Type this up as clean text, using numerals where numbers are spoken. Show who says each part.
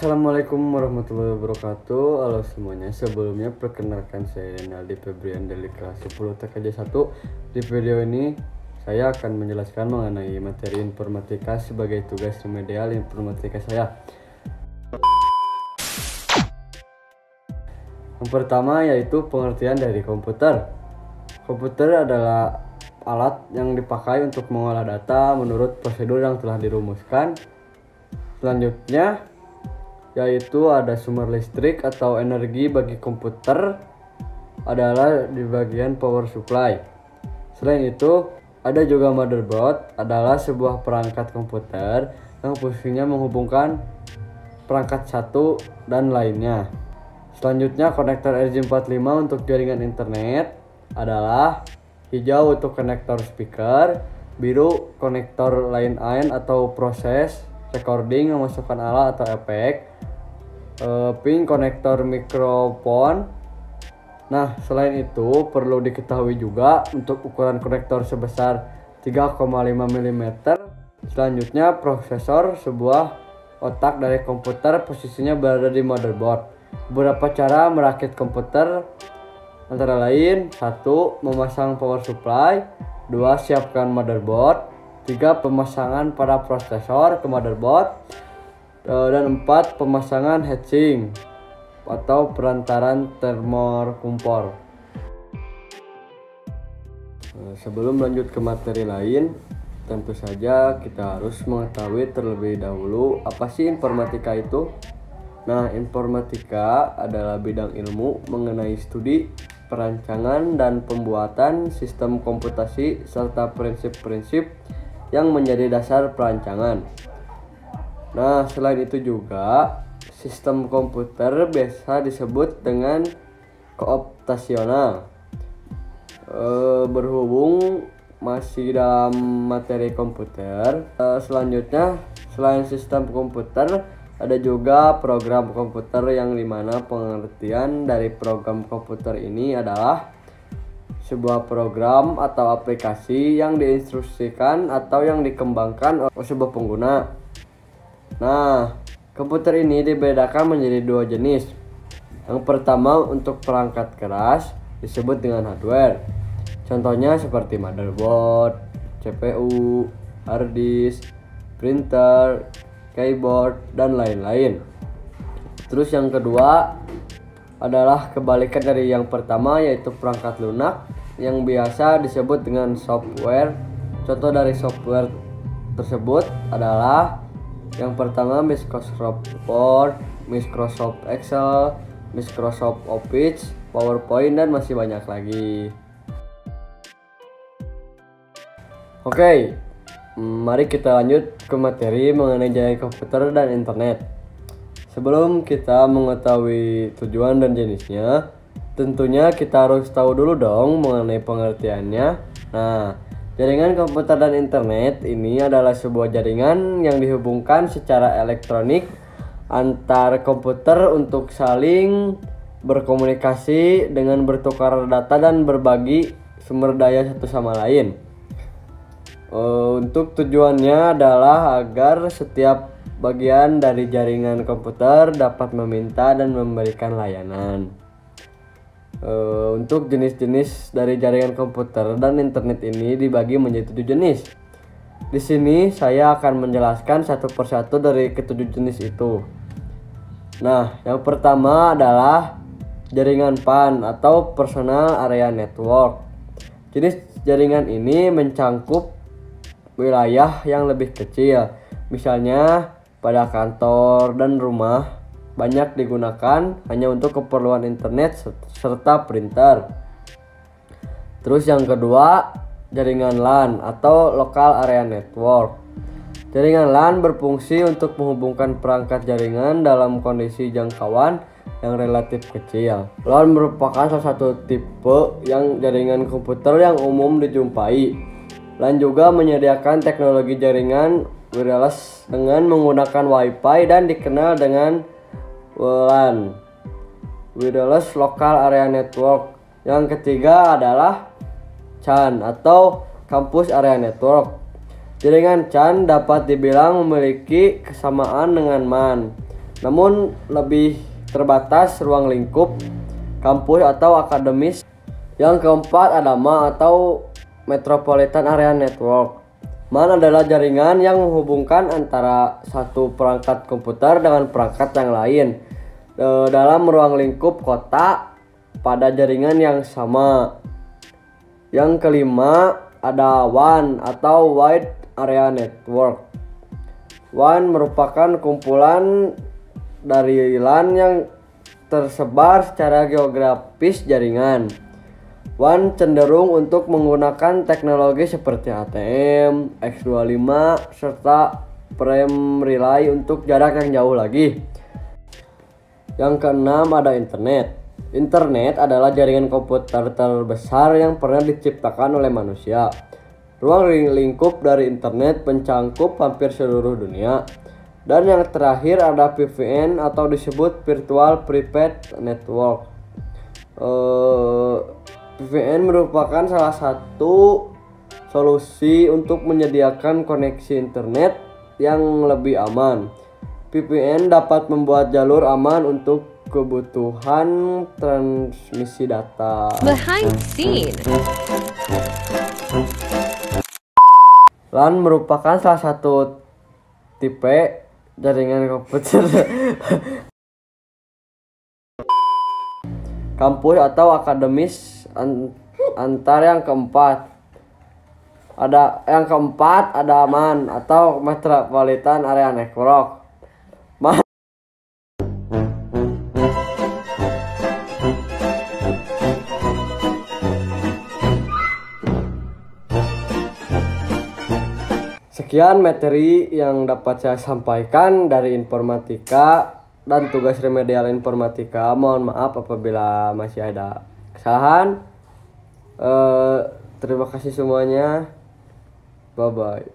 Speaker 1: Assalamualaikum warahmatullahi wabarakatuh. Halo semuanya, sebelumnya perkenalkan saya Renaldi Febrian dari kelas 10 TKJ 1. Di video ini saya akan menjelaskan mengenai materi informatika sebagai tugas remedial informatika saya. Yang pertama yaitu pengertian dari komputer. Komputer adalah alat yang dipakai untuk mengolah data menurut prosedur yang telah dirumuskan. Selanjutnya yaitu ada sumber listrik atau energi bagi komputer adalah di bagian power supply. Selain itu, ada juga motherboard adalah sebuah perangkat komputer yang fungsinya menghubungkan perangkat satu dan lainnya. Selanjutnya, konektor RJ45 untuk jaringan internet adalah hijau untuk konektor speaker, biru konektor line-in atau proses recording memasukkan alat atau efek, pink konektor mikrofon. Nah, selain itu perlu diketahui juga untuk ukuran konektor sebesar 3,5 mm. Selanjutnya, prosesor sebuah otak dari komputer posisinya berada di motherboard. Beberapa cara merakit komputer antara lain: 1. Memasang power supply, 2. Siapkan motherboard, 3. Pemasangan pada prosesor ke motherboard, dan 4. Pemasangan heatsink atau perantaran termokumpor. Sebelum lanjut ke materi lain, tentu saja kita harus mengetahui terlebih dahulu apa sih informatika itu. Nah, informatika adalah bidang ilmu mengenai studi, perancangan, dan pembuatan sistem komputasi serta prinsip-prinsip yang menjadi dasar perancangan. Nah, selain itu juga sistem komputer biasa disebut dengan komputasional. Berhubung masih dalam materi komputer, selanjutnya selain sistem komputer ada juga program komputer, yang dimana pengertian dari program komputer ini adalah sebuah program atau aplikasi yang diinstruksikan atau yang dikembangkan oleh sebuah pengguna. Nah, komputer ini dibedakan menjadi dua jenis. Yang pertama untuk perangkat keras disebut dengan hardware. Contohnya seperti motherboard, CPU, hard disk, printer, keyboard, dan lain-lain. Terus yang kedua adalah kebalikan dari yang pertama, yaitu perangkat lunak yang biasa disebut dengan software. Contoh dari software tersebut adalah yang pertama Microsoft Word, Microsoft Excel, Microsoft Office, PowerPoint, dan masih banyak lagi. Oke, mari kita lanjut ke materi mengenai jaringan komputer dan internet. Sebelum kita mengetahui tujuan dan jenisnya, tentunya kita harus tahu dulu dong mengenai pengertiannya. Nah, jaringan komputer dan internet ini adalah sebuah jaringan yang dihubungkan secara elektronik antar komputer untuk saling berkomunikasi dengan bertukar data dan berbagi sumber daya satu sama lain. Untuk tujuannya adalah agar setiap bagian dari jaringan komputer dapat meminta dan memberikan layanan. Untuk jenis-jenis dari jaringan komputer dan internet ini dibagi menjadi 7 jenis. Di sini saya akan menjelaskan satu persatu dari ketujuh jenis itu. Nah, yang pertama adalah jaringan PAN atau Personal Area Network. Jenis jaringan ini mencangkup wilayah yang lebih kecil, misalnya pada kantor dan rumah, banyak digunakan hanya untuk keperluan internet serta printer. Terus yang kedua, jaringan LAN atau Local Area Network. Jaringan LAN berfungsi untuk menghubungkan perangkat jaringan dalam kondisi jangkauan yang relatif kecil. LAN merupakan salah satu tipe yang jaringan komputer yang umum dijumpai. LAN juga menyediakan teknologi jaringan wireless dengan menggunakan Wi-Fi dan dikenal dengan WLAN, Wireless Local Area Network. Yang ketiga adalah CAN atau Campus Area Network. Jaringan CAN dapat dibilang memiliki kesamaan dengan MAN. namun lebih terbatas ruang lingkup kampus atau akademis. Yang keempat ada MA atau Metropolitan Area Network. MAN adalah jaringan yang menghubungkan antara satu perangkat komputer dengan perangkat yang lain dalam ruang lingkup kota pada jaringan yang sama. Yang kelima ada WAN atau Wide Area Network. WAN merupakan kumpulan dari LAN yang tersebar secara geografis jaringan. WAN cenderung untuk menggunakan teknologi seperti ATM, X25, serta frame relay untuk jarak yang jauh lagi. Yang keenam ada internet. Internet adalah jaringan komputer terbesar yang pernah diciptakan oleh manusia. Ruang lingkup dari internet mencangkup hampir seluruh dunia. Dan yang terakhir ada VPN atau disebut Virtual Private Network. VPN merupakan salah satu solusi untuk menyediakan koneksi internet yang lebih aman. VPN dapat membuat jalur aman untuk kebutuhan transmisi data.
Speaker 2: Behind scene.
Speaker 1: LAN merupakan salah satu tipe jaringan komputer kampus atau akademis antar. Yang keempat ada MAN atau Metropolitan Area Network. Sekian materi yang dapat saya sampaikan dari informatika dan tugas remedial informatika. Mohon maaf apabila masih ada kesalahan. Terima kasih semuanya. Bye bye.